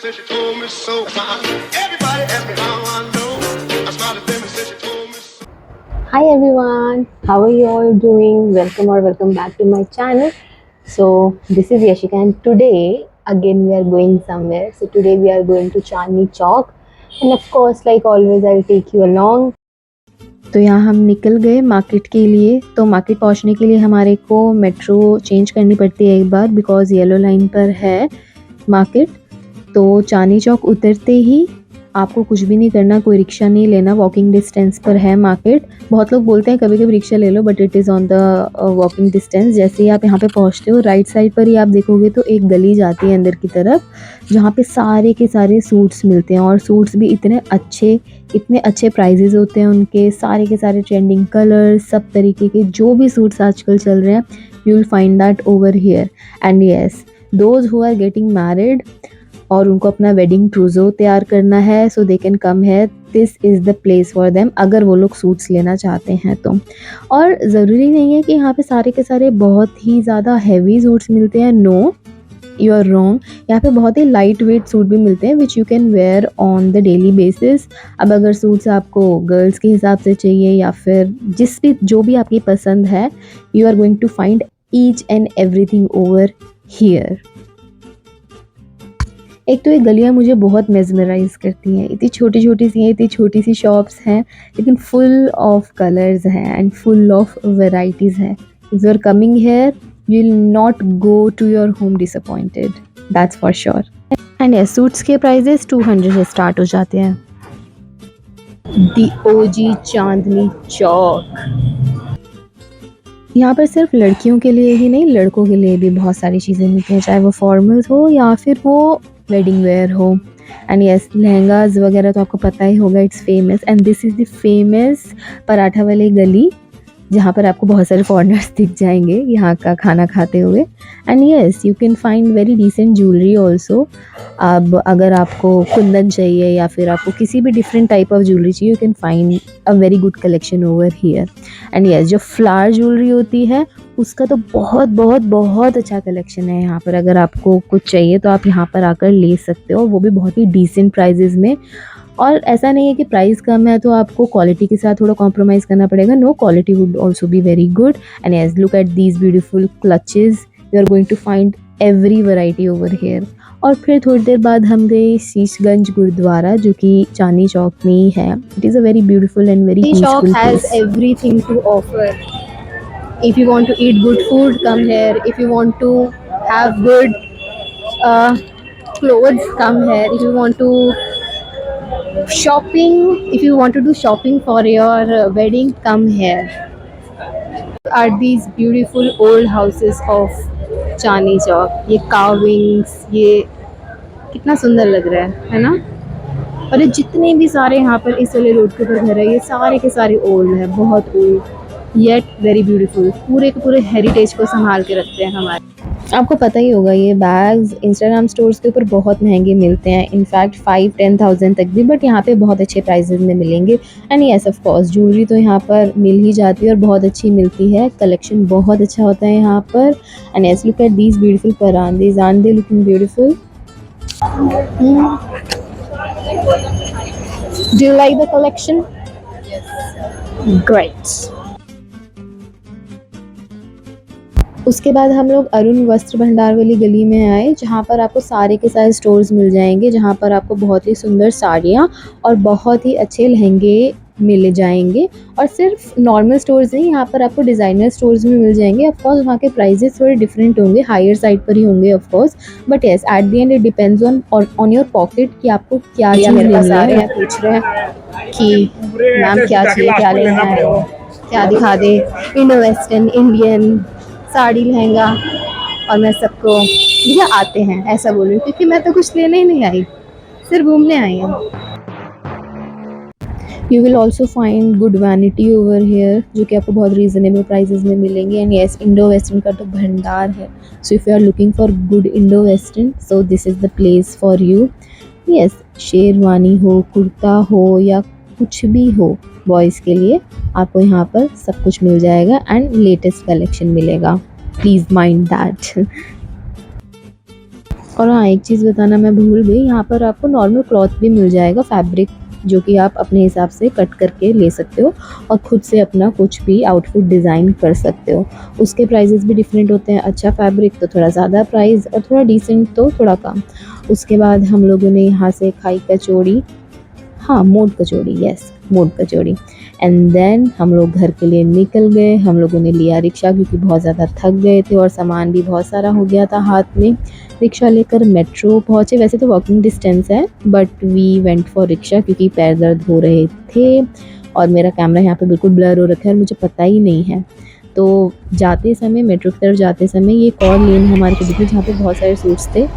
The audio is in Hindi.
since she told me so. Everybody asked me how I know. I started feeling since she told me so. Hi everyone, how are you all doing? Welcome or welcome back to my channel. So this is Yashika and today again we are going somewhere. So today we are going to Chandni Chowk and of course like always I'll take you along. तो यहाँ हम निकल गए मार्केट के लिए। तो मार्केट पहुँचने के लिए हमारे को मेट्रो चेंज करनी पड़ती है एक बार, बिकॉज़ येलो लाइन पर है मार्केट। तो चांदनी चौक उतरते ही आपको कुछ भी नहीं करना, कोई रिक्शा नहीं लेना, वॉकिंग डिस्टेंस पर है मार्केट। बहुत लोग बोलते हैं कभी-कभी रिक्शा ले लो, but it is on the walking distance. जैसे ही आप यहाँ पे पहुँचते हो राइट साइड पर ही आप देखोगे तो एक गली जाती है अंदर की तरफ, जहाँ पे सारे के सारे सूट्स मिलते हैं और सूट्स भी इतने अच्छे प्राइजेज़ होते हैं उनके। सारे के सारे ट्रेंडिंग कलर्स, सब तरीके के जो भी सूट्स आजकल चल रहे हैं, you will find that over here. And yes, those who are getting married और उनको अपना वेडिंग ट्रूज़ो तैयार करना है, so they can come here. This is the place for them, अगर वो लोग सूट्स लेना चाहते हैं तो। और ज़रूरी नहीं है कि यहाँ पे सारे के सारे बहुत ही ज़्यादा हैवी सूट्स मिलते हैं। No, you are wrong. यहाँ पे बहुत ही लाइट वेट सूट भी मिलते हैं which you can wear on the daily basis. अब अगर सूट्स आपको गर्ल्स के हिसाब से चाहिए या फिर जो भी आपकी पसंद है, you are going to find each and everything over here. एक तो ये गलियाँ मुझे बहुत मेस्मराइज करती हैं, इतनी छोटी छोटी सी हैं, इतनी छोटी सी शॉप्स हैं, लेकिन फुल ऑफ कलर्स हैं एंड फुल ऑफ वेराइटीज़ हैं। If you are coming here you will not go to your home disappointed, that's for sure. And ये सूट्स के प्राइजेस 200 से स्टार्ट हो जाते हैं। दी ओजी चांदनी चौक। यहाँ पर सिर्फ लड़कियों के लिए ही नहीं, लड़कों के लिए भी बहुत सारी चीज़ें मिलती हैं, चाहे वो फॉर्मल्स हो या फिर वो वेडिंग वेयर हो। एंड यस, लहंगाज वगैरह तो आपको पता ही होगा, it's famous. And this is the famous paratha वाली गली, जहाँ पर आपको बहुत सारे फॉरेनर्स दिख जाएंगे यहाँ का खाना खाते हुए। And yes, you can find very decent jewellery also. अब अगर आपको कुंदन चाहिए या फिर आपको किसी भी डिफरेंट टाइप ऑफ ज्वेलरी चाहिए, you can find a very good collection over here. And yes, जो फ्लावर ज्वेलरी होती है उसका तो बहुत बहुत बहुत अच्छा कलेक्शन है यहाँ पर। अगर आपको कुछ चाहिए तो आप यहाँ पर आकर ले सकते हो, वो भी बहुत ही डिसेंट प्राइजेज़ में। और ऐसा नहीं है कि प्राइस कम है तो आपको क्वालिटी के साथ थोड़ा कॉम्प्रोमाइज़ करना पड़ेगा। No, quality would also be very good. And yes, look at these beautiful clutches, you are going to find every variety over here. और फिर थोड़ी देर बाद हम गए शीशगंज गुरुद्वारा, जो कि चांदनी चौक में ही है। It is a very beautiful and very peaceful place. Everything to offer. If you want to eat good food, come here. If you want to have good clothes, come here. If you want to do shopping for your wedding, come here. Are these beautiful old houses of Chandni Chowk? ये carvings, ये कितना सुंदर लग रहा है ना? और ये जितने भी सारे यहाँ पर इस वाले रोड के ऊपर घर है, ये सारे के सारे ओल्ड है, बहुत ओल्ड येट वेरी ब्यूटीफुल। पूरे के पूरे हेरिटेज को संभाल के रखते हैं हमारे। आपको पता ही होगा ये बैग्स इंस्टाग्राम स्टोर्स के ऊपर बहुत महंगे मिलते हैं, इनफैक्ट 5-10,000 तक भी, बट यहाँ पे बहुत अच्छे प्राइजेस में मिलेंगे। And yes, of course jewellery तो यहाँ पर मिल ही जाती है और बहुत अच्छी मिलती है, कलेक्शन बहुत अच्छा होता है यहाँ पर। And yes, look at these beautiful परांदीज, are they looking beautiful? Do you like the collection? Great. उसके बाद हम लोग अरुण वस्त्र भंडार वाली गली में आए, जहाँ पर आपको सारे के सारे स्टोर्स मिल जाएंगे, जहाँ पर आपको बहुत ही सुंदर साड़ियाँ और बहुत ही अच्छे लहंगे मिल जाएंगे। और सिर्फ नॉर्मल स्टोर्स नहीं, यहाँ पर आपको डिज़ाइनर स्टोर्स भी मिल जाएंगे। ऑफ कोर्स वहाँ के प्राइजेस थोड़े डिफरेंट होंगे, हायर साइड पर ही होंगे of course, but yes, at the end it depends on your pocket कि आपको क्या चीज़ लेनी है। पूछ रहे हैं कि मैम क्या चाहिए, क्या लेना है, क्या दिखा दे, Indo western, Indian, sari, lehenga. और मैं सबको भैया आते हैं ऐसा बोल रही हूँ, क्योंकि मैं तो कुछ लेने ही नहीं आई, सिर्फ घूमने आई हूँ। You will also find good vanity over here, जो कि आपको बहुत रीज़नेबल प्राइजेस में मिलेंगे। एंड येस, इंडो वेस्टर्न का तो भंडार है। So if you are looking for good Indo western, so this is the place for you. Yes, sherwani हो, कुर्ता हो या कुछ भी हो बॉयज़ के लिए, आपको यहाँ पर सब कुछ मिल जाएगा एंड लेटेस्ट कलेक्शन मिलेगा, प्लीज़ माइंड दैट। और हाँ, एक चीज़ बताना मैं भूल गई, यहाँ पर आपको नॉर्मल क्लॉथ भी मिल जाएगा, फैब्रिक, जो कि आप अपने हिसाब से कट करके ले सकते हो और खुद से अपना कुछ भी आउटफिट डिज़ाइन कर सकते हो। उसके प्राइसेस भी डिफरेंट होते हैं, अच्छा फैब्रिक तो थोड़ा ज़्यादा प्राइस और थोड़ा डिसेंट तो थोड़ा कम। उसके बाद हम लोगों ने यहाँ से खाई कचौड़ी, हाँ, मोट कचौड़ी, यस, मोट कचौड़ी। एंड देन हम लोग घर के लिए निकल गए। हम लोगों ने लिया रिक्शा क्योंकि बहुत ज़्यादा थक गए थे और सामान भी बहुत सारा हो गया था हाथ में। रिक्शा लेकर मेट्रो पहुँचे, वैसे तो वॉकिंग डिस्टेंस है but we went for rickshaw क्योंकि पैर दर्द हो रहे थे और मेरा कैमरा यहाँ पे बिल्कुल ब्लर हो रखा है और मुझे पता ही नहीं है। तो जाते समय, मेट्रो की तरफ जाते समय, ये एक और लेन हमारे को दिखी जहाँ पे बहुत सारे सूट्स थे।